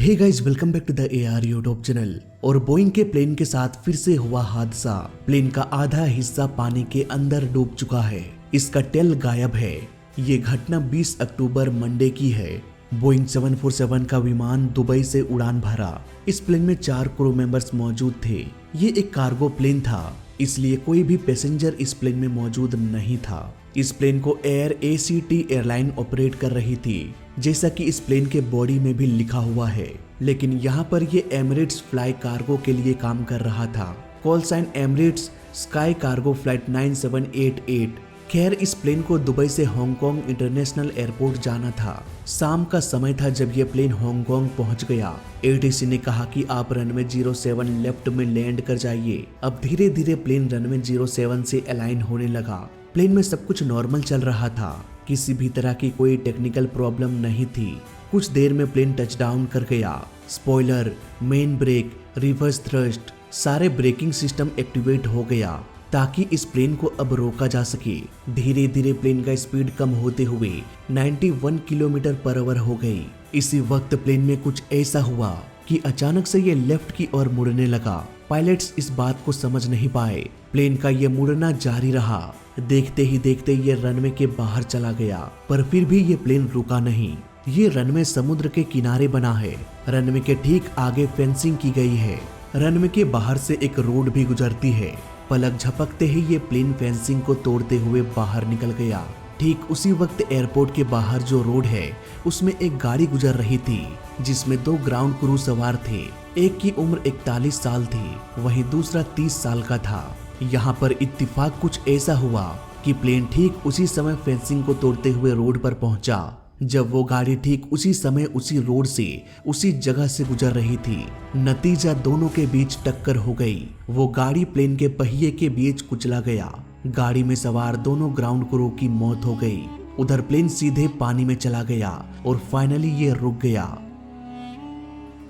Hey guys, welcome back to the AR YouTube channel. और Boeing के plane के साथ फिर से हुआ हादसा। प्लेन का आधा हिस्सा पानी के अंदर डूब चुका है। इसका टेल गायब है। ये घटना 20 अक्टूबर मंडे की है। बोइंग 747 का विमान दुबई से उड़ान भरा। इस प्लेन में 4 क्रू मेंबर्स मौजूद थे। ये एक कार्गो प्लेन था, इसलिए कोई भी पैसेंजर इस प्लेन में मौजूद नहीं था। इस प्लेन को एयर एसीटी एयरलाइन ऑपरेट कर रही थी, जैसा कि इस प्लेन के बॉडी में भी लिखा हुआ है। लेकिन यहाँ पर ये एमिरेट्स फ्लाई कार्गो के लिए काम कर रहा था। Call sign Emirates Sky Cargo flight 9788। खैर, इस प्लेन को दुबई से हांगकांग इंटरनेशनल एयरपोर्ट जाना था। शाम का समय था जब ये प्लेन हांगकांग पहुंच गया। एटीसी ने कहा कि आप रनवे 07 लेफ्ट में लैंड कर जाइए। अब धीरे धीरे प्लेन रनवे 07 से अलाइन होने लगा। प्लेन में सब कुछ नॉर्मल चल रहा था। किसी भी तरह की कोई टेक्निकल प्रॉब्लम नहीं थी। कुछ देर में प्लेन टच डाउन कर गया। Spoiler, main brake, reverse thrust, सारे ब्रेकिंग सिस्टम एक्टिवेट हो गया ताकि इस प्लेन को अब रोका जा सके। धीरे धीरे प्लेन का स्पीड कम होते हुए 91 किलोमीटर पर आवर हो गई। इसी वक्त प्लेन में कुछ ऐसा हुआ कि अचानक से ये लेफ्ट की ओर मुड़ने लगा। पायलट्स इस बात को समझ नहीं पाए। प्लेन का ये मुड़ना जारी रहा। देखते ही देखते ये रनवे के बाहर चला गया, पर फिर भी ये प्लेन रुका नहीं। ये रनवे समुद्र के किनारे बना है। रनवे के ठीक आगे फेंसिंग की गई है। रनवे के बाहर से एक रोड भी गुजरती है। पलक झपकते ही ये प्लेन फेंसिंग को तोड़ते हुए बाहर निकल गया। ठीक उसी वक्त एयरपोर्ट के बाहर जो रोड है, उसमें एक गाड़ी गुजर रही थी जिसमें 2 ग्राउंड क्रू सवार थे। एक की उम्र 41 साल थी, वहीं दूसरा 30 साल का था। यहाँ पर इत्तेफाक कुछ ऐसा हुआ कि प्लेन ठीक उसी समय फेंसिंग को तोड़ते हुए रोड पर पहुंचा, जब वो गाड़ी ठीक उसी समय उसी रोड से उसी जगह से गुजर रही थी। नतीजा, दोनों के बीच टक्कर हो गई। वो गाड़ी प्लेन के पहिए के बीच कुचला गया। गाड़ी में सवार दोनों ग्राउंड क्रू की मौत हो गई। उधर प्लेन सीधे पानी में चला गया और फाइनली ये रुक गया।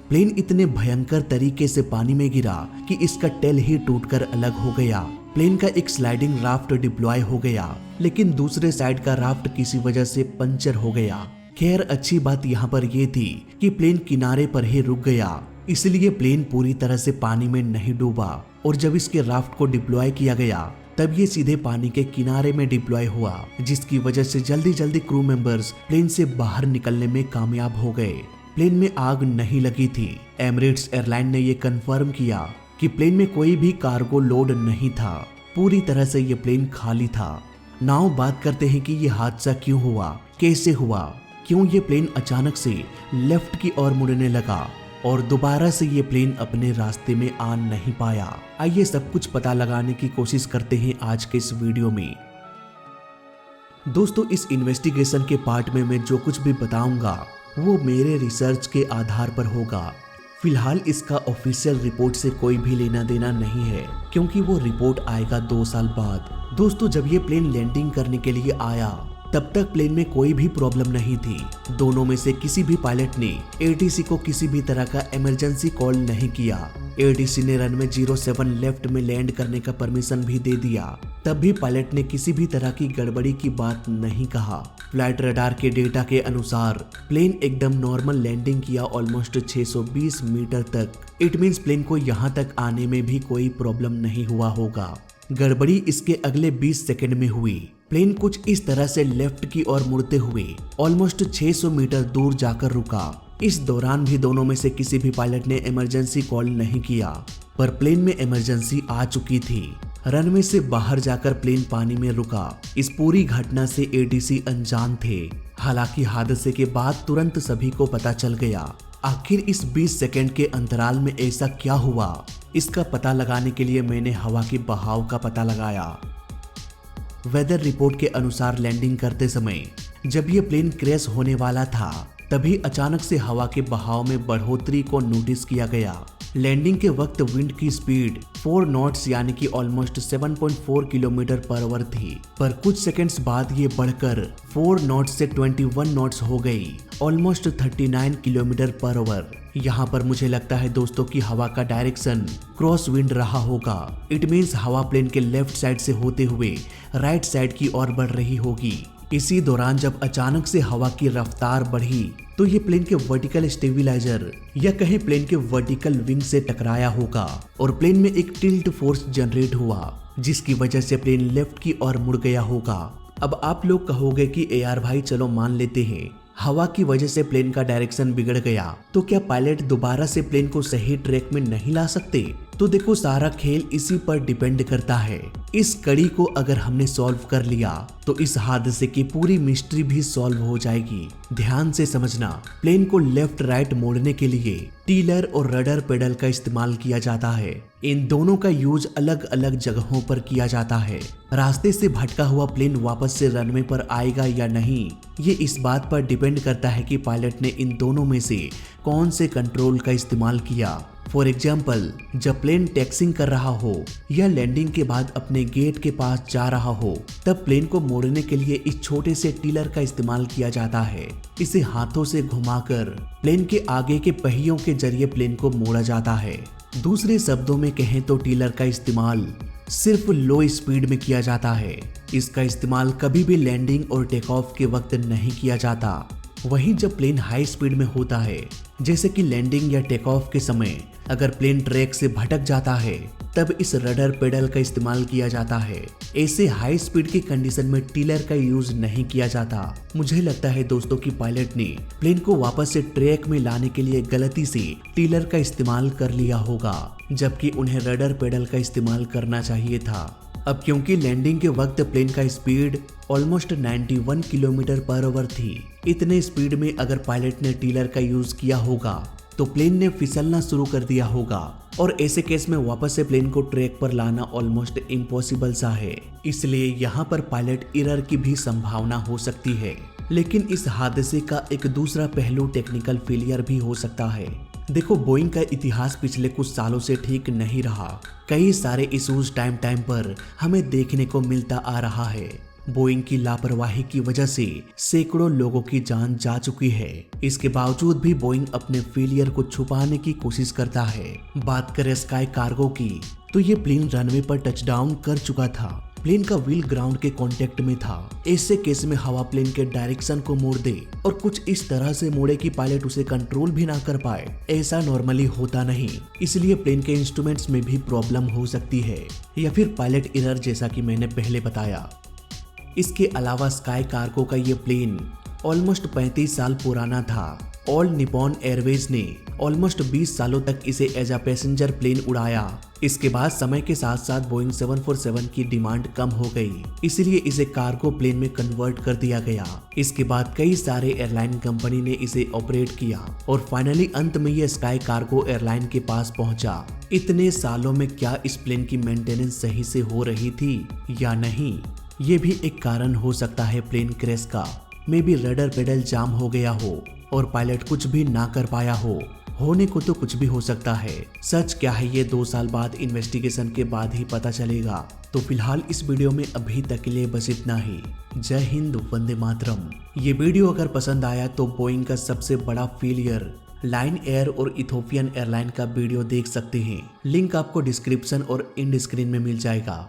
प्लेन इतने भयंकर तरीके से पानी में गिरा कि इसका टेल ही टूटकर अलग हो गया। प्लेन का एक स्लाइडिंग राफ्ट डिप्लॉय हो गया, लेकिन दूसरे साइड का राफ्ट किसी वजह से पंचर हो गया। खैर, अच्छी बात यहाँ पर यह थी कि प्लेन किनारे पर ही रुक गया, इसलिए प्लेन पूरी तरह से पानी में नहीं डूबा। और जब इसके राफ्ट को डिप्लॉय किया गया, तब ये सीधे पानी के किनारे में डिप्लॉय हुआ, जिसकी वजह से जल्दी जल्दी क्रू मेंबर्स प्लेन से बाहर निकलने में कामयाब हो गए। प्लेन में आग नहीं लगी थी। एमिरेट्स एयरलाइन ने यह कंफर्म किया कि प्लेन में कोई भी कार्गो लोड नहीं था। पूरी तरह से ये प्लेन खाली था। नाउ बात करते हैं कि ये हादसा क्यों हुआ, कैसे हुआ, क्यों ये प्लेन अचानक से लेफ्ट की ओर मुड़ने लगा और दोबारा से ये प्लेन अपने रास्ते में आ नहीं पाया। आइए सब कुछ पता लगाने की कोशिश करते हैं आज के इस वीडियो में। दोस्तों, इस इन्वेस्टिगेशन के पार्ट में मैं जो कुछ भी बताऊंगा वो मेरे रिसर्च के आधार पर होगा। फिलहाल इसका ऑफिशियल रिपोर्ट से कोई भी लेना देना नहीं है, क्योंकि वो रिपोर्ट आएगा 2 साल बाद। दोस्तों, जब ये प्लेन लैंडिंग करने के लिए आया, तब तक प्लेन में कोई भी प्रॉब्लम नहीं थी। दोनों में से किसी भी पायलट ने एटीसी को किसी भी तरह का इमरजेंसी कॉल नहीं किया। एटीसी ने रनवे 07 लेफ्ट में लैंड करने का परमिशन भी दे दिया, तब भी पायलट ने किसी भी तरह की गड़बड़ी की बात नहीं कहा। फ्लाइट रडार के डेटा के अनुसार प्लेन एकदम नॉर्मल लैंडिंग किया, ऑलमोस्ट 620 मीटर तक। इट मीन्स प्लेन को यहाँ तक आने में भी कोई प्रॉब्लम नहीं हुआ होगा। गड़बड़ी इसके अगले 20 सेकंड में हुई। प्लेन कुछ इस तरह से लेफ्ट की ओर मुड़ते हुए ऑलमोस्ट 600 मीटर दूर जाकर रुका। इस दौरान भी दोनों में से किसी भी पायलट ने इमरजेंसी कॉल नहीं किया, पर प्लेन में इमरजेंसी आ चुकी थी। रनवे से बाहर जाकर प्लेन पानी में रुका। इस पूरी घटना से एटीसी अनजान थे। हालांकि हादसे के बाद तुरंत सभी को पता चल गया। आखिर इस 20 सेकंड के अंतराल में ऐसा क्या हुआ, इसका पता लगाने के लिए मैंने हवा के बहाव का पता लगाया। वेदर रिपोर्ट के अनुसार लैंडिंग करते समय जब ये प्लेन क्रैश होने वाला था, तभी अचानक से हवा के बहाव में बढ़ोतरी को नोटिस किया गया। लैंडिंग के वक्त विंड की स्पीड 4 नॉट्स यानी कि ऑलमोस्ट 7.4 किलोमीटर पर आवर थी, पर कुछ सेकंड्स बाद ये बढ़कर 4 नॉट्स से 21 नॉट्स हो गई, ऑलमोस्ट 39 किलोमीटर पर आवर। यहाँ पर मुझे लगता है दोस्तों कि हवा का डायरेक्शन क्रॉस विंड रहा होगा। इट मीन्स हवा प्लेन के लेफ्ट साइड से होते हुए राइट साइड की ओर बढ़ रही होगी। इसी दौरान जब अचानक से हवा की रफ्तार बढ़ी तो ये प्लेन के वर्टिकल स्टेबिलाईजर या कहीं प्लेन के वर्टिकल विंग से टकराया होगा और प्लेन में एक टिल्ट फोर्स जनरेट हुआ, जिसकी वजह से प्लेन लेफ्ट की ओर मुड़ गया होगा। अब आप लोग कहोगे कि यार भाई चलो मान लेते हैं हवा की वजह से प्लेन का डायरेक्शन बिगड़ गया, तो क्या पायलट दोबारा से प्लेन को सही ट्रैक में नहीं ला सकते? तो देखो सारा खेल इसी पर डिपेंड करता है। इस कड़ी को अगर हमने सॉल्व कर लिया तो इस हादसे की पूरी मिस्ट्री भी सॉल्व हो जाएगी। ध्यान से समझना, प्लेन को लेफ्ट राइट मोड़ने के लिए टीलर और रडर पेडल का इस्तेमाल किया जाता है। इन दोनों का यूज अलग अलग जगहों पर किया जाता है। रास्ते से भटका हुआ प्लेन वापस से रनवे पर आएगा या नहीं, ये इस बात पर डिपेंड करता है कि पायलट ने इन दोनों में से कौन से कंट्रोल का इस्तेमाल किया। फॉर एग्जाम्पल, जब प्लेन टैक्सिंग कर रहा हो या लैंडिंग के बाद अपने गेट के पास जा रहा हो, तब प्लेन को मोड़ने के लिए इस छोटे से टीलर का इस्तेमाल किया जाता है। इसे हाथों से घुमाकर प्लेन के आगे के पहियों के जरिए प्लेन को मोड़ा जाता है। दूसरे शब्दों में कहें तो टीलर का इस्तेमाल सिर्फ लो स्पीड में किया जाता है। इसका इस्तेमाल कभी भी लैंडिंग और टेक ऑफ के वक्त नहीं किया जाता। वहीं जब प्लेन हाई स्पीड में होता है, जैसे कि लैंडिंग या टेक ऑफ के समय अगर प्लेन ट्रैक से भटक जाता है, तब इस रडर पेडल का इस्तेमाल किया जाता है। ऐसे हाई स्पीड की कंडीशन में टीलर का यूज नहीं किया जाता। मुझे लगता है दोस्तों कि पायलट ने प्लेन को वापस से ट्रैक में लाने के लिए गलती से टीलर का इस्तेमाल कर लिया होगा, जबकि उन्हें रडर पेडल का इस्तेमाल करना चाहिए था। अब क्योंकि लैंडिंग के वक्त प्लेन का speed almost 91 kilometre per hour थी, इतने स्पीड में अगर पायलट ने टीलर का यूज किया होगा तो प्लेन ने फिसलना शुरू कर दिया होगा और ऐसे केस में वापस से प्लेन को ट्रैक पर लाना ऑलमोस्ट इम्पॉसिबल सा है। इसलिए यहाँ पर पायलट एरर की भी संभावना हो सकती है। लेकिन इस हादसे का एक दूसरा पहलू टेक्निकल फेलियर भी हो सकता है। देखो, बोइंग का इतिहास पिछले कुछ सालों से ठीक नहीं रहा। कई सारे इश्यूज टाइम पर हमें देखने को मिलता आ रहा है। बोइंग की लापरवाही की वजह से सैकड़ों लोगों की जान जा चुकी है। इसके बावजूद भी बोइंग अपने फेलियर को छुपाने की कोशिश करता है। बात करें स्काई कार्गो की, तो ये प्लेन रनवे पर टचडाउन कर चुका था। प्लेन का व्हील ग्राउंड के कांटेक्ट में था। ऐसे केस में हवा प्लेन के डायरेक्शन को मोड़ दे और कुछ इस तरह से मोड़े कि पायलट उसे कंट्रोल भी ना कर पाए, ऐसा नॉर्मली होता नहीं। इसलिए प्लेन के इंस्ट्रूमेंट्स में भी प्रॉब्लम हो सकती है या फिर पायलट एरर, जैसा कि मैंने पहले बताया। इसके अलावा स्काई कार्गो का ये प्लेन ऑलमोस्ट 35 साल पुराना था। ऑल निपॉन एयरवेज ने ऑलमोस्ट 20 सालों तक इसे एज अ पैसेंजर प्लेन उड़ाया। इसके बाद समय के साथ साथ बोइंग 747 की डिमांड कम हो गई, इसलिए इसे कार्गो प्लेन में कन्वर्ट कर दिया गया। इसके बाद कई सारे एयरलाइन कंपनी ने इसे ऑपरेट किया और फाइनली अंत में ये स्काई कार्गो एयरलाइन के पास पहुंचा। इतने सालों में क्या इस प्लेन की मेंटेनेंस सही से हो रही थी या नहीं, ये भी एक कारण हो सकता है प्लेन क्रैश का। मे बी रडर पेडल जाम हो गया हो और पायलट कुछ भी ना कर पाया हो। होने को तो कुछ भी हो सकता है। सच क्या है ये 2 साल बाद इन्वेस्टिगेशन के बाद ही पता चलेगा। तो फिलहाल इस वीडियो में अभी तक के लिए बस इतना ही। जय हिंद, वंदे मातरम। ये वीडियो अगर पसंद आया तो बोइंग का सबसे बड़ा फेलियर लाइन एयर और इथोपियन एयरलाइन का वीडियो देख सकते हैं। लिंक आपको डिस्क्रिप्शन और एंड स्क्रीन में मिल जाएगा।